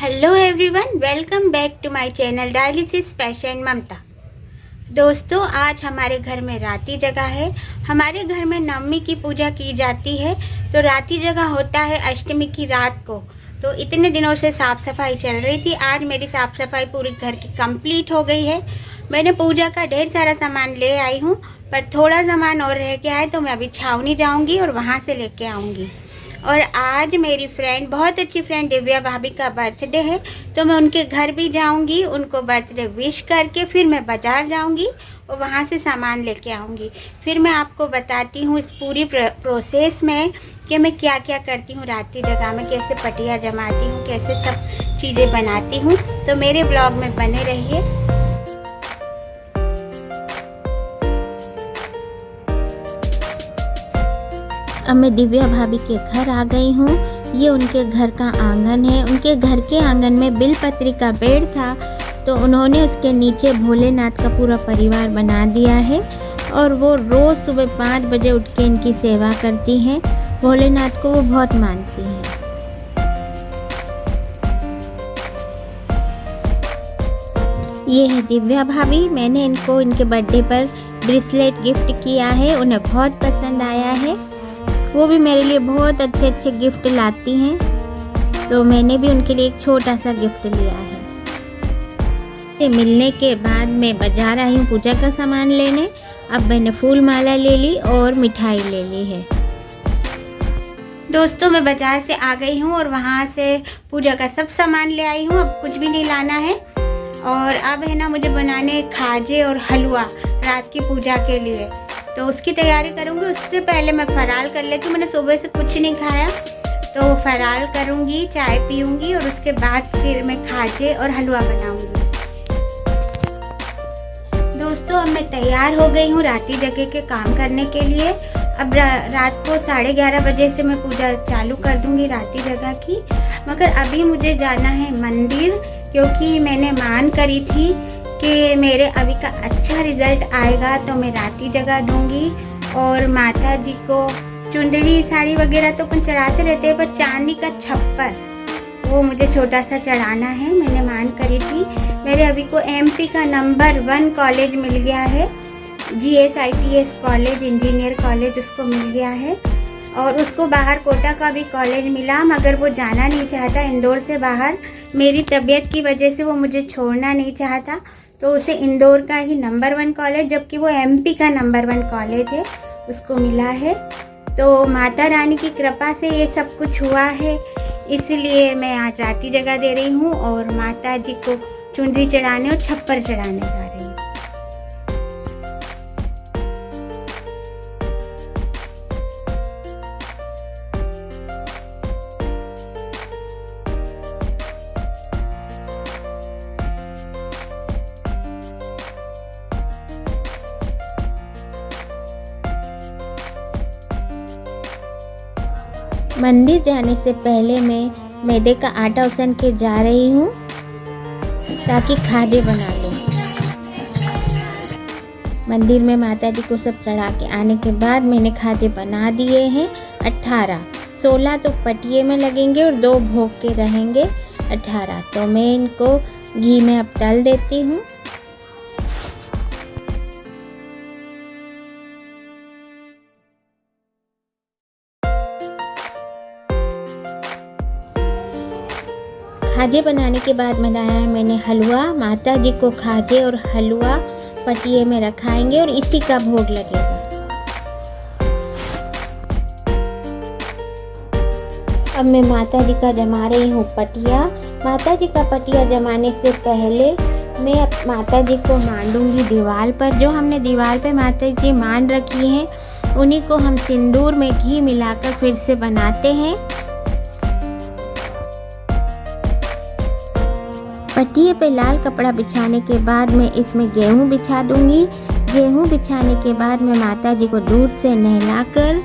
Hello everyone, welcome back to my channel dialysis patient Mamta. दोस्तों, आज हमारे घर में राती जगह है। हमारे घर में नवमी की पूजा की जाती है, तो राती जगह होता है अष्टमी की रात को। तो इतने दिनों से साफ़ सफाई चल रही थी। आज मेरी साफ़ सफाई पूरी घर की कंप्लीट हो गई है। मैंने पूजा का ढेर सारा सामान ले आई हूँ, पर थोड़ा सामान और रह गया है, तो मैं अभी छावनी जाऊँगी और वहाँ से लेके आऊँगी। और आज मेरी फ्रेंड, बहुत अच्छी फ्रेंड दिव्या भाभी का बर्थडे है, तो मैं उनके घर भी जाऊंगी, उनको बर्थडे विश करके फिर मैं बाज़ार जाऊंगी और वहाँ से सामान लेके आऊंगी। फिर मैं आपको बताती हूँ इस पूरी प्रोसेस में कि मैं क्या क्या करती हूँ राती जगह में, कैसे पटिया जमाती हूँ, कैसे सब चीज़ें बनाती हूँ। तो मेरे ब्लॉग में बने रहिए। अब मैं दिव्या भाभी के घर आ गई हूँ। ये उनके घर का आंगन है। उनके घर के आंगन में बिलपत्री का पेड़ था, तो उन्होंने उसके नीचे भोलेनाथ का पूरा परिवार बना दिया है और वो रोज़ सुबह 5 बजे उठ के इनकी सेवा करती हैं। भोलेनाथ को वो बहुत मानती हैं। ये है दिव्या भाभी। मैंने इनको इनके बर्थडे पर ब्रेसलेट गिफ्ट किया है, उन्हें बहुत पसंद आया है। वो भी मेरे लिए बहुत अच्छे अच्छे गिफ्ट लाती हैं, तो मैंने भी उनके लिए एक छोटा सा गिफ्ट लिया है। मिलने के बाद मैं बाजार आई हूँ पूजा का सामान लेने। अब मैंने फूल माला ले ली और मिठाई ले ली है। दोस्तों, मैं बाजार से आ गई हूँ और वहाँ से पूजा का सब सामान ले आई हूँ। अब कुछ भी नहीं लाना है। और अब है ना, मुझे बनाने खाजे और हलवा रात की पूजा के लिए, तो उसकी तैयारी करूँगी। उससे पहले मैं फराल कर लेती हूँ। मैंने सुबह से कुछ नहीं खाया, तो फराल करूँगी, चाय पीऊँगी और उसके बाद फिर मैं खाजे और हलवा बनाऊँगी। दोस्तों, अब मैं तैयार हो गई हूँ राती जगह के काम करने के लिए। अब रात को 11:30 बजे से मैं पूजा चालू कर दूँगी राती जगह की। मगर अभी मुझे जाना है मंदिर, क्योंकि मैंने मान करी थी कि मेरे अभी का अच्छा रिजल्ट आएगा तो मैं राती जगह दूंगी। और माता जी को चुंदड़ी साड़ी वगैरह तो अपन चढ़ाते रहते हैं, पर चांदी का छप्पर वो मुझे छोटा सा चढ़ाना है। मैंने मान करी थी। मेरे अभी को एमपी का नंबर 1 कॉलेज मिल गया है, GSITS कॉलेज, इंजीनियर कॉलेज उसको मिल गया है। और उसको बाहर कोटा का भी कॉलेज मिला, मगर वो जाना नहीं चाहता इंदौर से बाहर। मेरी तबीयत की वजह से वो मुझे छोड़ना नहीं चाहता, तो उसे इंदौर का ही नंबर 1 कॉलेज, जबकि वो एमपी का नंबर 1 कॉलेज है, उसको मिला है। तो माता रानी की कृपा से ये सब कुछ हुआ है, इसलिए मैं आज राती जगह दे रही हूँ और माता जी को चुनरी चढ़ाने और छप्पर चढ़ाने जा रही हूँ। मंदिर जाने से पहले मैं मैदे का आटा उसन के जा रही हूँ, ताकि खाजे बना लूँ। मंदिर में माता जी को सब चढ़ा के आने के बाद मैंने खाजे बना दिए हैं 18। 16 तो पटिये में लगेंगे और 2 भोग के रहेंगे 18। तो मैं इनको घी में अब तल देती हूँ। खाजे बनाने के बाद बनाया है मैंने हलवा। माता जी को खाजे और हलवा पटिये में रखाएंगे और इसी का भोग लगेगा। अब मैं माता जी का जमा रही हूँ पटिया। माता जी का पटिया जमाने से पहले मैं माता जी को मांडूंगी दीवार पर। जो हमने दीवार पे माता जी मान रखी हैं, उन्हीं को हम सिंदूर में घी मिलाकर फिर से बनाते हैं। पटिये पे लाल कपड़ा बिछाने के बाद मैं इसमें गेहूं बिछा दूंगी। गेहूं बिछाने के बाद मैं माता जी को दूध से नहलाकर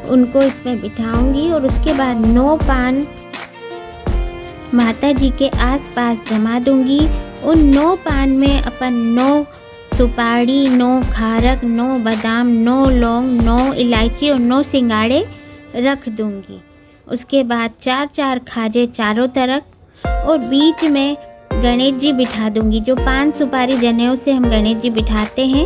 उनको इसमें बिठाऊंगी और उसके बाद 9 पान माता जी के आसपास जमा दूंगी। उन 9 पान में अपन 9 सुपारी, 9 खारक, 9 बादाम, 9 लौंग, 9 इलायची और 9 सिंगाड़े रख दूंगी। उसके बाद 4-4 खाजे चारों तरफ और बीच में गणेश जी बिठा दूंगी। जो 5 सुपारी जनेऊ से हम गणेश जी बिठाते हैं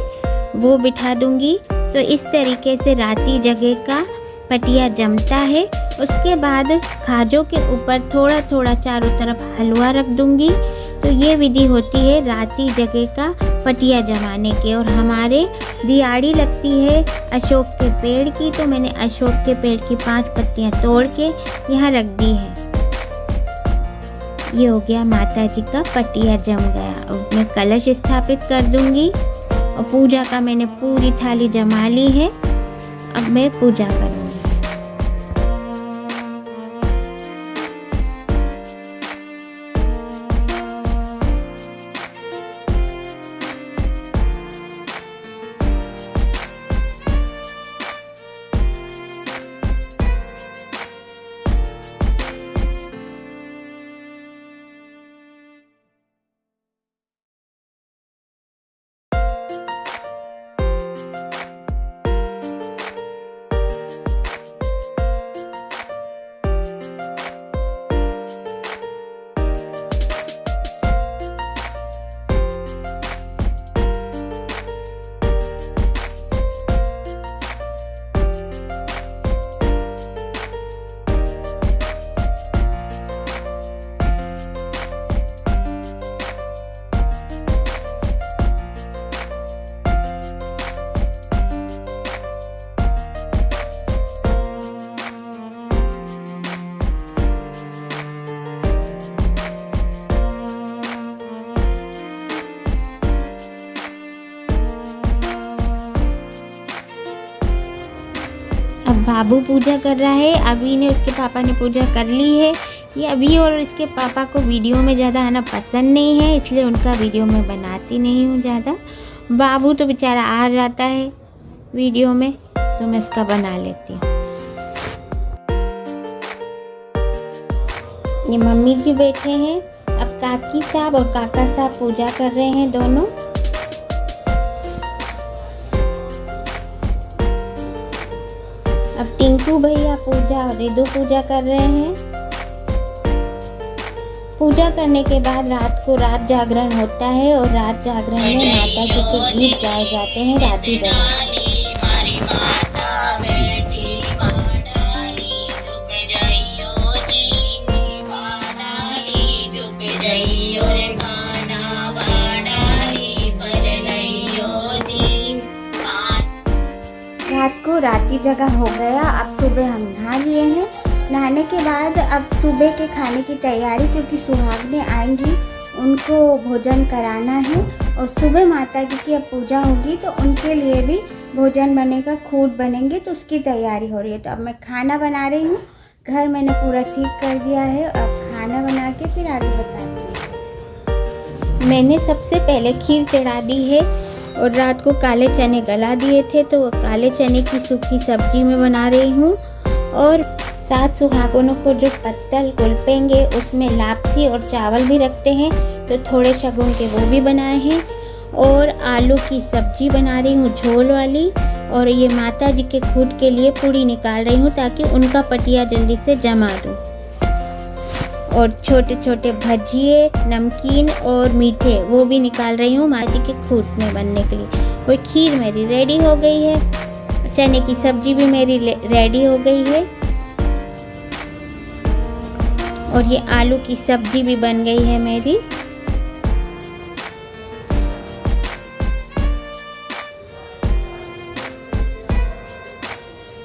वो बिठा दूंगी। तो इस तरीके से राती जगह का पटिया जमता है। उसके बाद खाजों के ऊपर थोड़ा थोड़ा चारों तरफ हलवा रख दूंगी। तो ये विधि होती है राती जगह का पटिया जमाने के। और हमारे दिहाड़ी लगती है अशोक के पेड़ की, तो मैंने अशोक के पेड़ की 5 पत्तियां तोड़ के यहाँ रख दी है। ये हो गया माता जी का पटिया जम गया। और मैं कलश स्थापित कर दूंगी और पूजा का मैंने पूरी थाली जमा ली है। अब मैं पूजा करूँगी। अब बाबू पूजा कर रहा है। अभी ने उसके पापा ने पूजा कर ली है। ये अभी और इसके पापा को वीडियो में ज़्यादा आना पसंद नहीं है, इसलिए उनका वीडियो मैं बनाती नहीं हूँ ज़्यादा। बाबू तो बेचारा आ जाता है वीडियो में, तो मैं उसका बना लेती हूँ। ये मम्मी जी बैठे हैं। अब काकी साहब और काका साहब पूजा कर रहे हैं दोनों। अब टिंकू भैया पूजा और रिदू पूजा कर रहे हैं। पूजा करने के बाद रात को रात जागरण होता है और रात जागरण में माता जी के गीत गाए जाते हैं राती जगह। रात को राती जगह हो गया। अब सुबह हम नहा लिए हैं। नहाने के बाद अब सुबह के खाने की तैयारी, क्योंकि सुहागनें आएंगी, उनको भोजन कराना है। और सुबह माता जी की अब पूजा होगी तो उनके लिए भी भोजन बनेगा, खूट बनेंगे, तो उसकी तैयारी हो रही है। तो अब मैं खाना बना रही हूँ। घर मैंने पूरा ठीक कर दिया है और अब खाना बना के फिर आगे बताती हूँ। मैंने सबसे पहले खीर चढ़ा दी है और रात को काले चने गला दिए थे, तो वो काले चने की सूखी सब्जी में बना रही हूँ। और 7 सुहागनों को जो पत्तल कुलपेंगे उसमें लापसी और चावल भी रखते हैं, तो थोड़े शगुन के वो भी बनाए हैं। और आलू की सब्जी बना रही हूँ झोल वाली। और ये माता जी के खूट के लिए पूड़ी निकाल रही हूँ ताकि उनका पटिया जल्दी से जमा दूँ। और छोटे छोटे भजिए, नमकीन और मीठे वो भी निकाल रही हूँ माता जी के खूट में बनने के लिए। कोई खीर मेरी रेडी हो गई है, चने की सब्जी भी मेरी रेडी हो गई है और ये आलू की सब्जी भी बन गई है मेरी।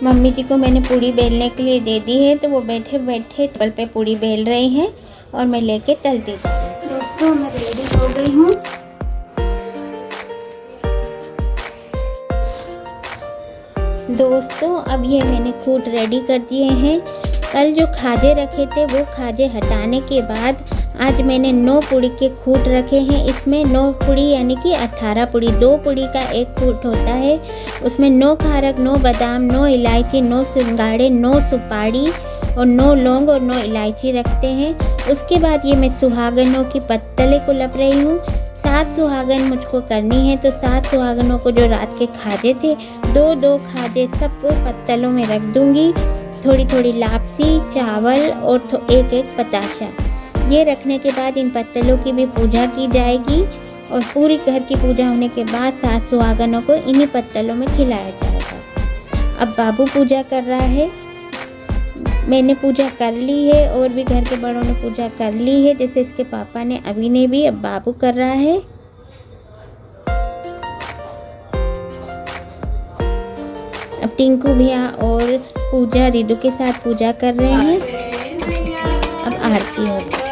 मम्मी जी को मैंने पूड़ी बेलने के लिए दे दी है, तो वो बैठे बैठे टेबल पे पूड़ी बेल रही हैं और मैं लेके तल देती हूँ। दोस्तों मैं रेडी हो गई हूँ। दोस्तों अब ये मैंने खूट रेडी कर दिए हैं। कल जो खाजे रखे थे वो खाजे हटाने के बाद आज मैंने 9 पुड़ी के खूट रखे हैं। इसमें 9 पुड़ी यानी कि 18 पुड़ी, 2 पुड़ी का एक खूट होता है। उसमें 9 खारक, 9 बादाम, 9 इलायची, 9 सिंगाड़े, 9 सुपारी और 9 लौंग और 9 इलायची रखते हैं। उसके बाद ये मैं सुहागनों की पत्तले को लप रही हूँ। 7 सुहागन मुझको करनी है, तो 7 सुहागनों को जो रात के खाजे थे 2-2 खाजे सबको पत्तलों में रख दूंगी। थोड़ी थोड़ी लापसी, चावल और एक एक पताशा। ये रखने के बाद इन पत्तलों की भी पूजा की जाएगी और पूरी घर की पूजा होने के बाद 7 सुहागनों को इन्हीं पत्तलों में खिलाया जाएगा। अब बाबू पूजा कर रहा है। मैंने पूजा कर ली है और भी घर के बड़ों ने पूजा कर ली है, जैसे इसके पापा ने, अभी ने भी। अब बाबू कर रहा है। अब टिंकू भैया और पूजा रिदु के साथ पूजा कर रहे हैं। अब आरती होगी।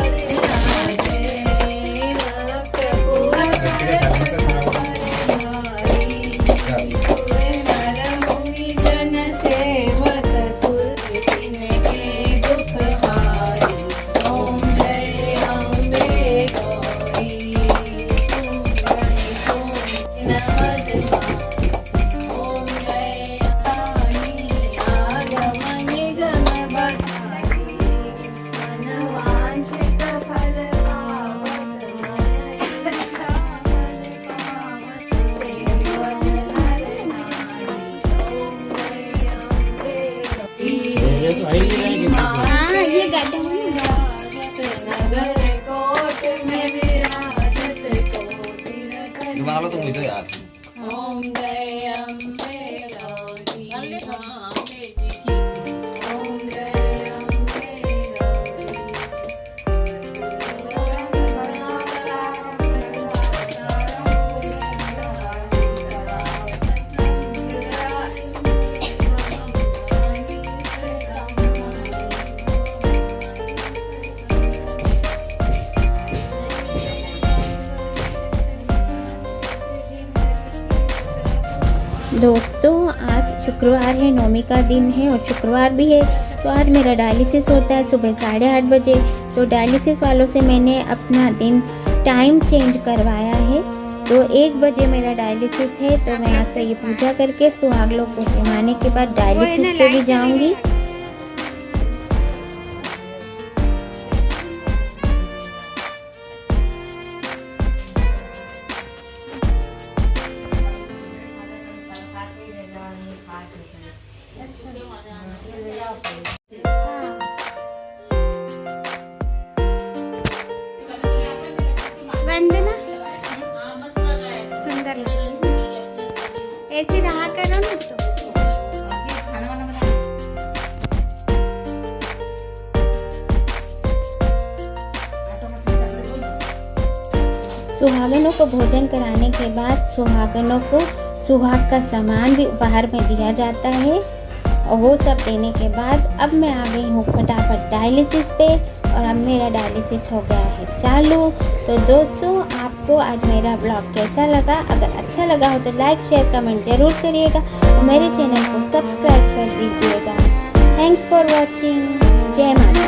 दिमाग तो मुझे याद ओम जय अम्बे गौरी ओम जय अम्बे दोस्तों, आज शुक्रवार है, नौमी का दिन है और शुक्रवार भी है, तो आज मेरा डायलिसिस होता है सुबह 8:30 बजे। तो डायलिसिस वालों से मैंने अपना दिन टाइम चेंज करवाया है, तो 1 बजे मेरा डायलिसिस है। तो मैं आज से ये पूजा करके सुहाग लोग को सुनाने के बाद डायलिसिस पे भी जाऊंगी। वंदना सुंदर ऐसे रहा करो ना। सुहागनों को भोजन कराने के बाद सुहागनों को सुहाग का सामान भी उपहार में दिया जाता है और वो सब देने के बाद अब मैं आ गई हूँ फटाफट डायलिसिस पे और अब मेरा डायलिसिस हो गया है चालू। तो दोस्तों, आपको आज मेरा ब्लॉग कैसा लगा? अगर अच्छा लगा हो तो लाइक शेयर कमेंट जरूर करिएगा और मेरे चैनल को सब्सक्राइब कर दीजिएगा। Thanks for watching. जय माता।